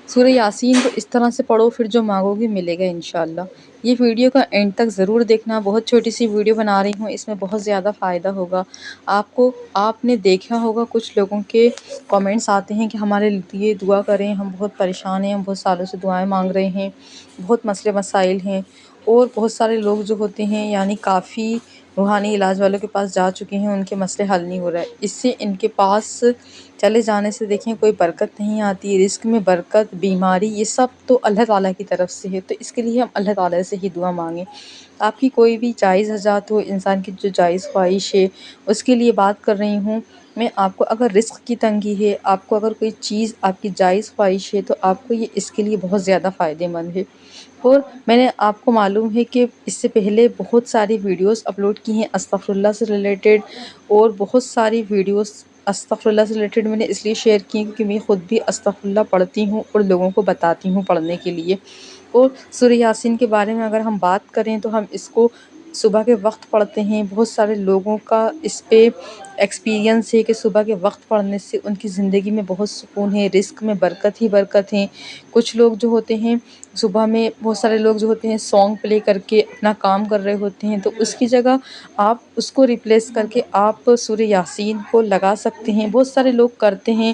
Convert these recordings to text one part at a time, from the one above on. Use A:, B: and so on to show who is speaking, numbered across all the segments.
A: سورہ یاسین کو اس طرح سے پڑھو، پھر جو مانگو گے ملے گا انشاءاللہ۔ یہ ویڈیو کا اینڈ تک ضرور دیکھنا، بہت چھوٹی سی ویڈیو بنا رہی ہوں، اس میں بہت زیادہ فائدہ ہوگا آپ نے دیکھا ہوگا کچھ لوگوں کے کامنٹس آتے ہیں کہ ہمارے لیے دعا کریں، ہم بہت پریشان ہیں، ہم بہت سالوں سے دعائیں مانگ رہے ہیں، بہت مسئلے مسائل ہیں، اور بہت سارے لوگ جو ہوتے ہیں یعنی کافی روحانی علاج والوں کے پاس جا چکے ہیں، ان کے مسئلے حل نہیں ہو رہے، اس سے ان کے پاس چلے جانے سے دیکھیں کوئی برکت نہیں آتی، رزق میں برکت، بیماری، یہ سب تو اللہ تعالیٰ کی طرف سے ہے، تو اس کے لیے ہم اللہ تعالیٰ سے ہی دعا مانگیں۔ آپ کی کوئی بھی جائز حاجات ہو، انسان کی جو جائز خواہش ہے اس کے لیے بات کر رہی ہوں میں آپ کو۔ اگر رزق کی تنگی ہے، آپ کو اگر کوئی چیز آپ کی جائز خواہش ہے تو آپ کو یہ اس کے لیے بہت زیادہ فائدہ مند ہے۔ اور میں نے آپ کو معلوم ہے کہ اس سے پہلے بہت ساری ویڈیوز اپلوڈ کی ہیں استغفر اللہ سے ریلیٹڈ، اور بہت ساری ویڈیوز استغفر اللہ سے ریلیٹڈ میں نے اس لیے شیئر کی کیونکہ میں خود بھی استغفر اللہ پڑھتی ہوں اور لوگوں کو بتاتی ہوں پڑھنے کے لیے۔ اور سورہ یاسین کے بارے میں اگر ہم بات کریں تو ہم اس کو صبح کے وقت پڑھتے ہیں، بہت سارے لوگوں کا اس پہ ایکسپیرینس ہے کہ صبح کے وقت پڑھنے سے ان کی زندگی میں بہت سکون ہے، رزق میں برکت ہی برکت ہے۔ کچھ لوگ جو ہوتے ہیں صبح میں، بہت سارے لوگ جو ہوتے ہیں سانگ پلے کر کے اپنا کام کر رہے ہوتے ہیں، تو اس کی جگہ آپ اس کو ریپلیس کر کے آپ سورہ یاسین کو لگا سکتے ہیں، بہت سارے لوگ کرتے ہیں،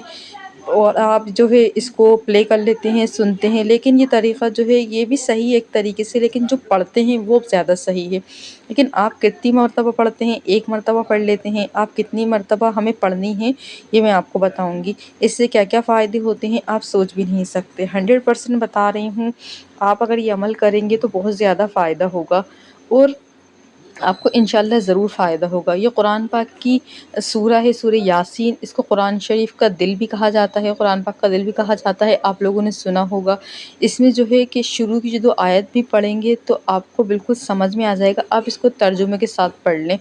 A: اور آپ جو ہے اس کو پلے کر لیتے ہیں، سنتے ہیں، لیکن یہ طریقہ جو ہے یہ بھی صحیح ہے ایک طریقے سے، لیکن جو پڑھتے ہیں وہ زیادہ صحیح ہے۔ لیکن آپ کتنی مرتبہ پڑھتے ہیں؟ ایک مرتبہ پڑھ لیتے ہیں، آپ کتنی مرتبہ ہمیں پڑھنی ہے یہ میں آپ کو بتاؤں گی۔ اس سے کیا کیا فائدے ہوتے ہیں آپ سوچ بھی نہیں سکتے، 100% بتا رہی ہوں۔ آپ اگر یہ عمل کریں گے تو بہت زیادہ فائدہ ہوگا، اور آپ کو انشاءاللہ ضرور فائدہ ہوگا۔ یہ قرآن پاک کی سورہ ہے، سورہ یاسین، اس کو قرآن شریف کا دل بھی کہا جاتا ہے، قرآن پاک کا دل بھی کہا جاتا ہے، آپ لوگوں نے سنا ہوگا۔ اس میں جو ہے کہ شروع کی جو 2 آیت بھی پڑھیں گے تو آپ کو بالکل سمجھ میں آ جائے گا، آپ اس کو ترجمے کے ساتھ پڑھ لیں۔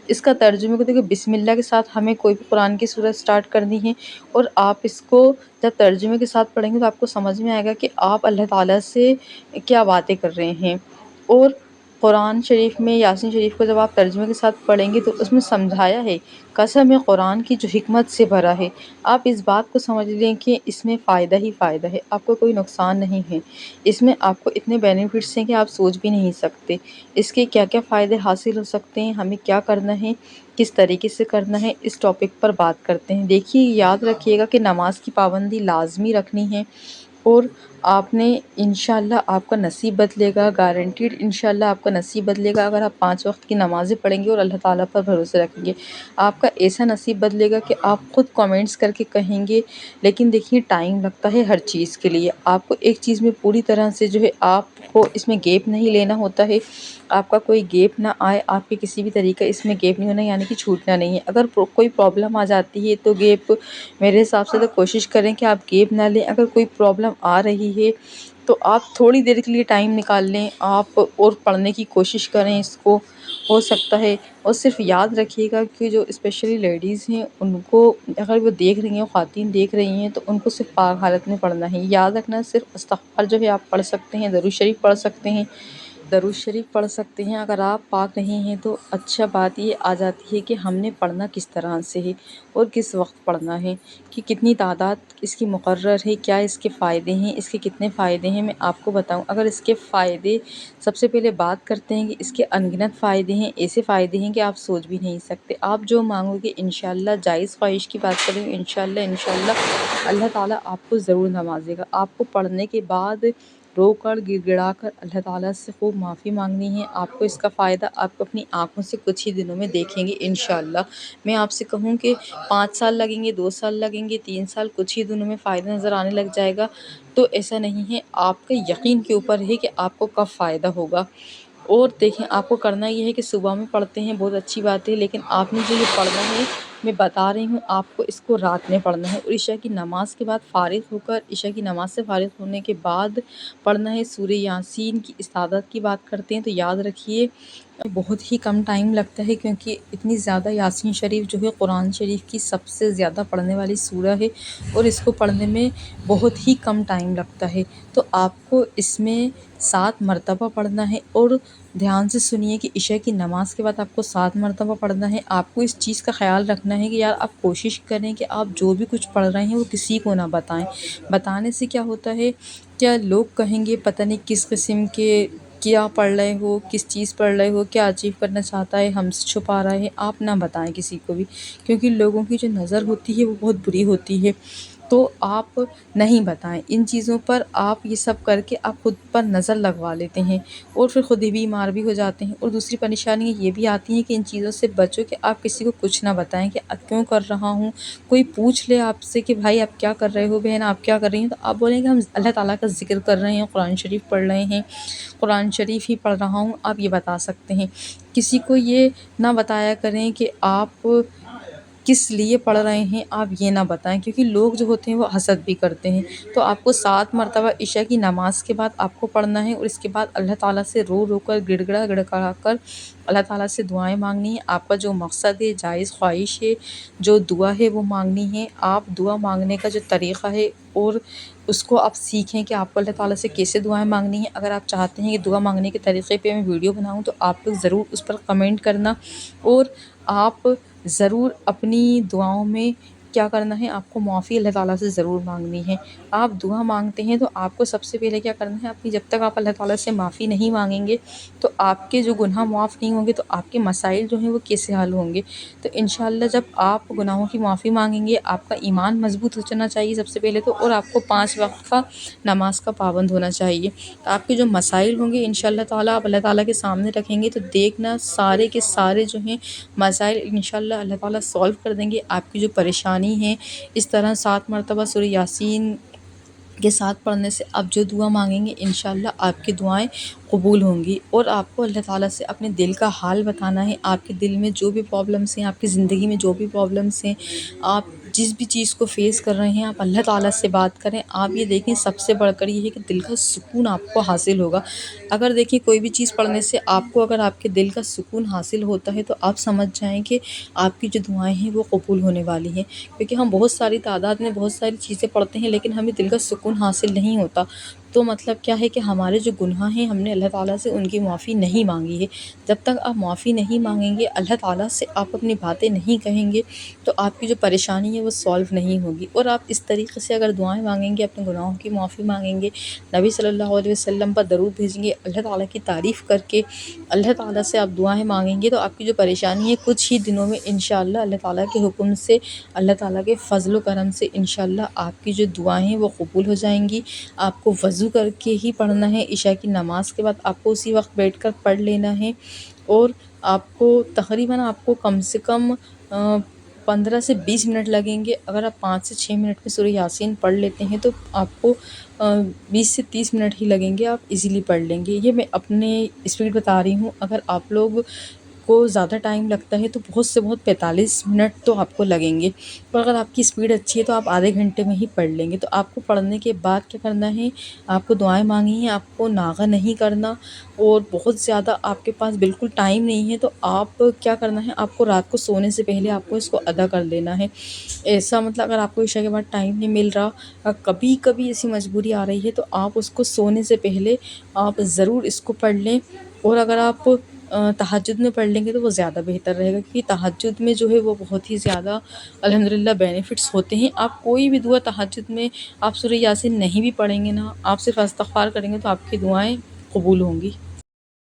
A: اس کا ترجمے کو دیکھیں، بسم اللہ کے ساتھ ہمیں کوئی بھی قرآن کی سورہ سٹارٹ کرنی ہے، اور آپ اس کو جب ترجمے کے ساتھ پڑھیں گے تو آپ کو سمجھ میں آئے گا کہ آپ اللہ تعالیٰ سے کیا باتیں کر رہے ہیں۔ اور قرآن شریف میں یاسین شریف کو جب آپ ترجمے کے ساتھ پڑھیں گے تو اس میں سمجھایا ہے، قسم ہے قرآن کی جو حکمت سے بھرا ہے۔ آپ اس بات کو سمجھ لیں کہ اس میں فائدہ ہی فائدہ ہے، آپ کو کوئی نقصان نہیں ہے، اس میں آپ کو اتنے بینیفٹس ہیں کہ آپ سوچ بھی نہیں سکتے۔ اس کے کیا کیا فائدے حاصل ہو سکتے ہیں، ہمیں کیا کرنا ہے، کس طریقے سے کرنا ہے، اس ٹاپک پر بات کرتے ہیں۔ دیکھیے، یاد رکھیے گا کہ نماز کی پابندی لازمی رکھنی ہے، اور آپ نے انشاءاللہ آپ کا نصیب بدلے گا، گارنٹیڈ انشاءاللہ آپ کا نصیب بدلے گا اگر آپ 5 وقت کی نمازیں پڑھیں گے اور اللہ تعالیٰ پر بھروسے رکھیں گے۔ آپ کا ایسا نصیب بدلے گا کہ آپ خود کامنٹس کر کے کہیں گے۔ لیکن دیکھیے، ٹائم لگتا ہے ہر چیز کے لیے، آپ کو ایک چیز میں پوری طرح سے جو ہے آپ کو اس میں گیپ نہیں لینا ہوتا ہے، آپ کا کوئی گیپ نہ آئے، آپ کے کسی بھی طریقے اس میں گیپ نہیں ہونا، یعنی کہ چھوٹنا نہیں ہے۔ اگر کوئی پرابلم آ جاتی ہے تو گیپ، میرے حساب سے تو کوشش کریں کہ آپ گیپ نہ لیں۔ اگر کوئی پرابلم آ رہی ہے تو آپ تھوڑی دیر کے لیے ٹائم نکال لیں، آپ اور پڑھنے کی کوشش کریں اس کو، ہو سکتا ہے۔ اور صرف یاد رکھیے گا کہ جو اسپیشلی لیڈیز ہیں ان کو اگر وہ دیکھ رہی ہیں، خواتین دیکھ رہی ہیں، تو ان کو صرف پاک حالت میں پڑھنا ہے۔ یاد رکھنا، صرف استغفار جو ہے آپ پڑھ سکتے ہیں، درود شریف پڑھ سکتے ہیں، درود شریف پڑھ سکتے ہیں۔ اگر آپ پاک نہیں ہیں تو اچھا بات یہ آ جاتی ہے کہ ہم نے پڑھنا کس طرح سے ہے اور کس وقت پڑھنا ہے، کہ کتنی تعداد اس کی مقرر ہے، کیا اس کے فائدے ہیں، اس کے کتنے فائدے ہیں میں آپ کو بتاؤں۔ اگر اس کے فائدے، سب سے پہلے بات کرتے ہیں کہ اس کے انگنت فائدے ہیں، ایسے فائدے ہیں کہ آپ سوچ بھی نہیں سکتے۔ آپ جو مانگو گے انشاءاللہ، جائز خواہش کی بات کریں انشاءاللہ اللہ تعالیٰ آپ کو ضرور نوازے گا۔ آپ کو پڑھنے کے بعد رو کر گڑ گڑا کر اللہ تعالیٰ سے خوب معافی مانگنی ہے۔ آپ کو اس کا فائدہ آپ کو اپنی آنکھوں سے کچھ ہی دنوں میں دیکھیں گے انشاءاللہ۔ میں آپ سے کہوں کہ 5 سال لگیں گے، 2 سال لگیں گے، 3 سال، کچھ ہی دنوں میں فائدہ نظر آنے لگ جائے گا، تو ایسا نہیں ہے، آپ کے یقین کے اوپر ہے کہ آپ کو کب فائدہ ہوگا۔ اور دیکھیں، آپ کو کرنا یہ ہے کہ صبح میں پڑھتے ہیں، بہت اچھی بات ہے، لیکن آپ نے جو یہ پڑھنا ہے، میں بتا رہی ہوں آپ کو، اس کو رات میں پڑھنا ہے، اور عشاء کی نماز کے بعد فارغ ہو کر، عشاء کی نماز سے فارغ ہونے کے بعد پڑھنا ہے۔ سورہ یاسین کی استعادت کی بات کرتے ہیں تو یاد رکھیے بہت ہی کم ٹائم لگتا ہے، کیونکہ اتنی زیادہ یاسین شریف جو ہے قرآن شریف کی سب سے زیادہ پڑھنے والی سورہ ہے، اور اس کو پڑھنے میں بہت ہی کم ٹائم لگتا ہے۔ تو آپ کو اس میں 7 مرتبہ پڑھنا ہے، اور دھیان سے سنیے کہ عشاء کی نماز کے بعد آپ کو 7 مرتبہ پڑھنا ہے۔ آپ کو اس چیز کا خیال رکھنا ہے کہ یار آپ کوشش کریں کہ آپ جو بھی کچھ پڑھ رہے ہیں وہ کسی کو نہ بتائیں۔ بتانے سے کیا ہوتا ہے، کیا لوگ کہیں گے پتہ نہیں کس قسم کے کیا پڑھ رہے ہو، کس چیز پڑھ رہے ہو، کیا اچیو کرنا چاہتا ہے، ہم سے چھپا رہا ہے۔ آپ نہ بتائیں کسی کو بھی، کیونکہ لوگوں کی جو نظر ہوتی ہے وہ بہت بری ہوتی ہے، تو آپ نہیں بتائیں ان چیزوں پر۔ آپ یہ سب کر کے آپ خود پر نظر لگوا لیتے ہیں، اور پھر خود ہی بیمار بھی ہو جاتے ہیں۔ اور دوسری پریشانی یہ بھی آتی ہے کہ ان چیزوں سے بچو کہ آپ کسی کو کچھ نہ بتائیں کہ کیوں کر رہا ہوں۔ کوئی پوچھ لے آپ سے کہ بھائی آپ کیا کر رہے ہو، بہن آپ کیا کر رہی ہیں، تو آپ بولیں کہ ہم اللہ تعالیٰ کا ذکر کر رہے ہیں، قرآن شریف پڑھ رہے ہیں، قرآن شریف ہی پڑھ رہا ہوں، آپ یہ بتا سکتے ہیں۔ کسی کو یہ نہ بتایا کریں کہ آپ کس لیے پڑھ رہے ہیں، آپ یہ نہ بتائیں، کیونکہ لوگ جو ہوتے ہیں وہ حسد بھی کرتے ہیں۔ تو آپ کو 7 مرتبہ عشاء کی نماز کے بعد آپ کو پڑھنا ہے، اور اس کے بعد اللہ تعالیٰ سے رو رو کر گڑ گڑا گڑا کر اللہ تعالیٰ سے دعائیں مانگنی ہیں۔ آپ کا جو مقصد ہے، جائز خواہش ہے، جو دعا ہے وہ مانگنی ہے۔ آپ دعا مانگنے کا جو طریقہ ہے اور اس کو آپ سیکھیں کہ آپ کو اللہ تعالیٰ سے کیسے دعائیں مانگنی ہیں۔ اگر آپ چاہتے ہیں کہ دعا مانگنے کے طریقے پہ میں ویڈیو بناؤں تو آپ لوگ ضرور اس پر کمنٹ کرنا، اور آپ ضرور اپنی دعاؤں میں کیا کرنا ہے، آپ کو معافی اللہ تعالیٰ سے ضرور مانگنی ہے۔ آپ دعا مانگتے ہیں تو آپ کو سب سے پہلے کیا کرنا ہے، اپنی جب تک آپ اللہ تعالیٰ سے معافی نہیں مانگیں گے تو آپ کے جو گناہ معاف نہیں ہوں گے تو آپ کے مسائل جو ہیں وہ کیسے حل ہوں گے۔ تو انشاءاللہ جب آپ گناہوں کی معافی مانگیں گے، آپ کا ایمان مضبوط ہو جانا چاہیے سب سے پہلے تو، اور آپ کو 5 وقت کا نماز کا پابند ہونا چاہیے۔ آپ کے جو مسائل ہوں گے انشاءاللہ تعالیٰ آپ اللہ تعالیٰ کے سامنے رکھیں گے تو دیکھنا سارے کے سارے جو ہیں مسائل انشاءاللہ اللہ تعالیٰ سولو کر دیں گے۔ آپ کی جو پریشانی ہے، اس طرح 7 مرتبہ سورہ یاسین کے ساتھ پڑھنے سے آپ جو دعا مانگیں گے انشاءاللہ آپ کی دعائیں قبول ہوں گی۔ اور آپ کو اللہ تعالیٰ سے اپنے دل کا حال بتانا ہے، آپ کے دل میں جو بھی پرابلمس ہیں، آپ کی زندگی میں جو بھی پرابلمس ہیں، آپ جس بھی چیز کو فیس کر رہے ہیں آپ اللہ تعالیٰ سے بات کریں۔ آپ یہ دیکھیں سب سے بڑھ کر یہ ہے کہ دل کا سکون آپ کو حاصل ہوگا۔ اگر دیکھیں کوئی بھی چیز پڑھنے سے آپ کو اگر آپ کے دل کا سکون حاصل ہوتا ہے تو آپ سمجھ جائیں کہ آپ کی جو دعائیں ہیں وہ قبول ہونے والی ہیں، کیونکہ ہم بہت ساری تعداد میں بہت ساری چیزیں پڑھتے ہیں لیکن ہمیں دل کا سکون حاصل نہیں ہوتا، تو مطلب کیا ہے کہ ہمارے جو گناہ ہیں ہم نے اللہ تعالیٰ سے ان کی معافی نہیں مانگی ہے۔ جب تک آپ معافی نہیں مانگیں گے، اللہ تعالیٰ سے آپ اپنی باتیں نہیں کہیں گے تو آپ کی جو پریشانی ہے وہ سولو نہیں ہوگی۔ اور آپ اس طریقے سے اگر دعائیں مانگیں گے، اپنے گناہوں کی معافی مانگیں گے، نبی صلی اللہ علیہ وسلم پر درود بھیجیں گے، اللہ تعالیٰ کی تعریف کر کے اللہ تعالیٰ سے آپ دعائیں مانگیں گے، تو آپ کی جو پریشانی ہے کچھ ہی دنوں میں انشاءاللہ اللہ تعالیٰ کے حکم سے، اللہ تعالیٰ کے فضل و کرم سے انشاءاللہ آپ کی جو دعائیں ہیں وہ قبول ہو جائیں گی۔ آپ کو وضو کر کے ہی پڑھنا ہے، عشاء کی نماز کے بعد آپ کو اسی وقت بیٹھ کر پڑھ لینا ہے، اور آپ کو تقریباً آپ کو کم سے کم 15 سے 20 منٹ لگیں گے۔ اگر آپ 5 سے 6 منٹ میں سورہ یاسین پڑھ لیتے ہیں تو آپ کو 20 سے 30 منٹ ہی لگیں گے، آپ ایزیلی پڑھ لیں گے۔ یہ میں اپنے اسپیڈ بتا رہی ہوں، اگر آپ لوگ کو زیادہ ٹائم لگتا ہے تو بہت سے بہت 45 منٹ تو آپ کو لگیں گے، پر اگر آپ کی اسپیڈ اچھی ہے تو آپ آدھے گھنٹے میں ہی پڑھ لیں گے۔ تو آپ کو پڑھنے کے بعد کیا کرنا ہے، آپ کو دعائیں مانگنی ہیں، آپ کو ناغہ نہیں کرنا، اور بہت زیادہ آپ کے پاس بالکل ٹائم نہیں ہے تو آپ کیا کرنا ہے، آپ کو رات کو سونے سے پہلے آپ کو اس کو ادا کر لینا ہے۔ ایسا مطلب اگر آپ کو عشاء کے بعد ٹائم نہیں مل رہا، کبھی کبھی ایسی مجبوری آ رہی ہے تو آپ اس کو سونے سے پہلے آپ ضرور اس کو پڑھ لیں، اور اگر آپ تہجد میں پڑھ لیں گے تو وہ زیادہ بہتر رہے گا، کیونکہ تہجد میں جو ہے وہ بہت ہی زیادہ الحمدللہ بینیفٹس ہوتے ہیں۔ آپ کوئی بھی دعا تہجد میں آپ سورہ یاسین نہیں بھی پڑھیں گے نا، آپ صرف استغفار کریں گے تو آپ کی دعائیں قبول ہوں گی۔